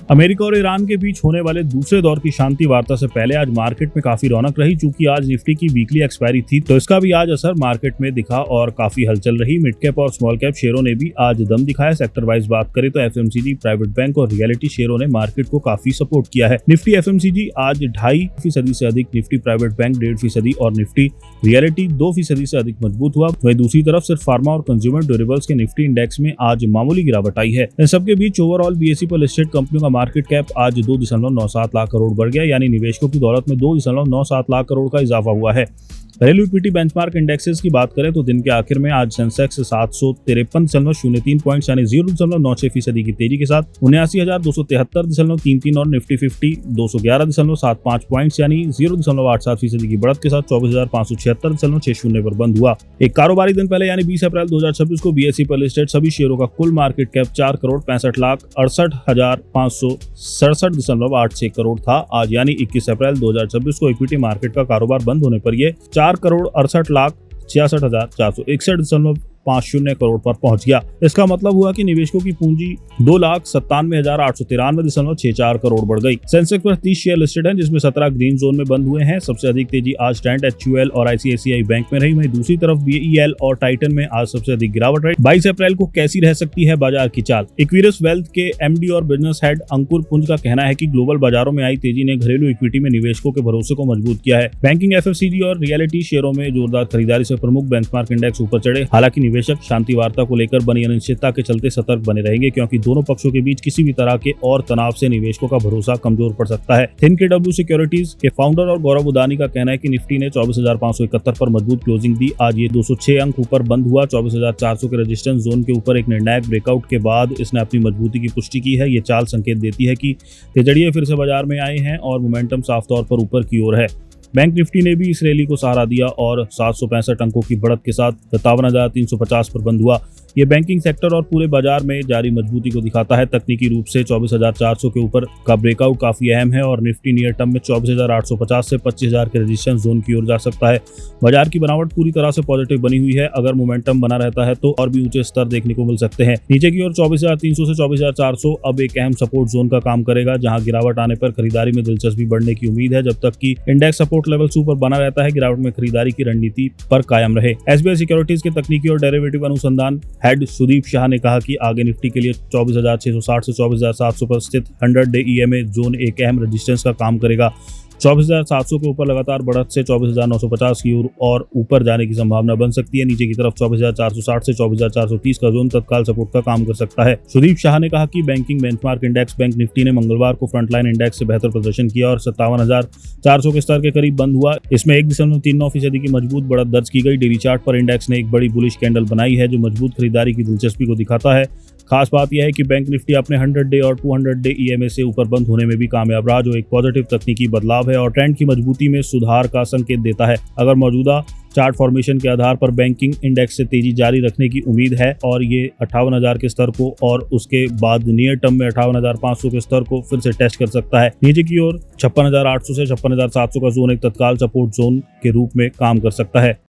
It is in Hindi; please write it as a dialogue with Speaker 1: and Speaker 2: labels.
Speaker 1: अमेरिका और ईरान के बीच होने वाले दूसरे दौर की शांति वार्ता से पहले आज मार्केट में काफी रौनक रही। चूंकि आज निफ्टी की वीकली एक्सपायरी थी तो इसका भी आज असर मार्केट में दिखा और काफी हलचल रही। मिड कैप और स्मॉल कैप शेयरों ने भी आज दम दिखाया। सेक्टर वाइज बात करें तो एफएमसीजी, प्राइवेट बैंक और रियलिटी शेयरों ने मार्केट को काफी सपोर्ट किया है। निफ्टी एफएमसीजी आज 2.5% से अधिक, निफ्टी प्राइवेट बैंक 1.5% और निफ्टी रियलिटी 2% से अधिक मजबूत हुआ। वहीं दूसरी तरफ सिर्फ फार्मा और कंज्यूमर ड्यूरेबल्स के निफ्टी इंडेक्स में आज मामूली गिरावट आई है। इन सबके बीच ओवरऑल बीएसई पर लिस्टेड कंपनियों का मार्केट कैप आज 2.97 लाख करोड़ बढ़ गया, यानी निवेशकों की दौलत में 2.97 लाख करोड़ का इजाफा हुआ है। घरेलू इक्विटी बेंचमार्क इंडेक्सेस की बात करें तो दिन के आखिर में आज सेंसेक्स 753.03 पॉइंट्स यानी 0.96% की तेजी के साथ 79,273.33 और निफ्टी 50 211.75 पॉइंट्स यानी 0.87% की बढ़त के साथ 24,576.60 पर बंद हुआ। एक कारोबारी दिन पहले यानी 20 अप्रैल 2026 को बीएसई पर लिस्टेड सभी शेयरों का कुल मार्केट कैप 4,65,68,567.86 करोड़ था। आज यानी 21 अप्रैल 2026 को इक्विटी मार्केट का कारोबार बंद होने पर यह 4,68,66,661.50 करोड़ पर पहुंच गया। इसका मतलब हुआ कि निवेशकों की पूंजी 2,97,893.64 करोड़ बढ़ गई। सेंसेक्स पर 30 शेयर लिस्टेड हैं, जिसमें 17 ग्रीन जोन में बंद हुए हैं। सबसे अधिक तेजी आज ट्रेंट, एचयूएल और आईसीआईसीआई बैंक में रही। वहीं दूसरी तरफ बीईएल और टाइटन में आज सबसे अधिक गिरावट रही। 22 अप्रैल को कैसी रह सकती है बाजार की चाल? इक्विरिस वेल्थ के एमडी और बिजनेस हेड अंकुर पुंज का कहना है कि ग्लोबल बाजारों में आई तेजी ने घरेलू इक्विटी में निवेशकों के भरोसे को मजबूत किया है। बैंकिंग, एफएमसीजी और रियलिटी शेयरों में जोरदार खरीदारी से प्रमुख बेंचमार्क इंडेक्स ऊपर चढ़े। हालांकि निवेशक शांति वार्ता को लेकर बनी अनिश्चितता के चलते सतर्क बने रहेंगे, क्योंकि दोनों पक्षों के बीच किसी भी तरह के और तनाव से निवेशकों का भरोसा कमजोर पड़ सकता है। थिनकेडब्ल्यू सिक्योरिटीज के फाउंडर और गौरव उदानी का कहना है कि निफ्टी ने 24,571 पर मजबूत क्लोजिंग दी। आज ये 206 अंक ऊपर बंद हुआ। 24,400 के रेजिस्टेंस जोन के ऊपर एक निर्णायक ब्रेकआउट के बाद इसने अपनी मजबूती की पुष्टि की है। ये चाल संकेत देती है कि तेजड़िए फिर से बाजार में आए हैं और मोमेंटम साफ तौर पर ऊपर की ओर है। बैंक निफ्टी ने भी इस रैली को सहारा दिया और 765 अंकों की बढ़त के साथ 57,350 पर बंद हुआ। ये बैंकिंग सेक्टर और पूरे बाजार में जारी मजबूती को दिखाता है। तकनीकी रूप से 24,400 के ऊपर का ब्रेकआउट काफी अहम है और निफ्टी नियर टर्म में 24,850 से 25,000 के रेजिस्टेंस जोन की ओर जा सकता है। बाजार की बनावट पूरी तरह से पॉजिटिव बनी हुई है। अगर मोमेंटम बना रहता है तो और भी ऊंचे स्तर देखने को मिल सकते हैं। नीचे की ओर 24,300 से 24,400 अब एक अहम सपोर्ट जोन का काम करेगा, जहां गिरावट आने पर खरीदारी में दिलचस्पी बढ़ने की उम्मीद है। जब तक कि इंडेक्स सपोर्ट लेवल ऊपर बना रहता है, गिरावट में खरीदारी की रणनीति पर कायम रहे। एसबीआई सिक्योरिटीज के तकनीकी और डेरिवेटिव अनुसंधान हेड सुदीप शाह ने कहा कि आगे निफ्टी के लिए 24,660 से 24,700 पर स्थित 100 डे ईएमए जोन एक अहम रेजिस्टेंस का काम करेगा। 24,700 के ऊपर लगातार बढ़त से 24,950 की ओर और ऊपर जाने की संभावना बन सकती है। नीचे की तरफ 24,460 से 24,430 का जोन तत्काल सपोर्ट का काम कर सकता है। सुदीप शाह ने कहा कि banking benchmark index bank Nifty ने मंगलवार को फ्रंटलाइन इंडेक्स से बेहतर प्रदर्शन किया और 57,400 के स्तर के करीब बंद हुआ। इसमें 1.39% की मजबूत बढ़त दर्ज की गई। डेली चार्ट पर इंडेक्स ने एक बड़ी बुलिश कैंडल बनाई है, जो मजबूत खरीदारी की दिलचस्पी को दिखाता है। खास बात यह है कि बैंक निफ्टी अपने 100 डे और 200 डे ईएमए से ऊपर बंद होने में भी कामयाब रहा, जो एक पॉजिटिव तकनीकी बदलाव है और ट्रेंड की मजबूती में सुधार का संकेत देता है। अगर मौजूदा चार्ट फॉर्मेशन के आधार पर बैंकिंग इंडेक्स से तेजी जारी रखने की उम्मीद है और ये 58,000 के स्तर को और उसके बाद नियर टर्म में 58,500 के स्तर को फिर से टेस्ट कर सकता है। नीचे की ओर 56,800 से 56,700 का जोन एक तत्काल सपोर्ट जोन के रूप में काम कर सकता है।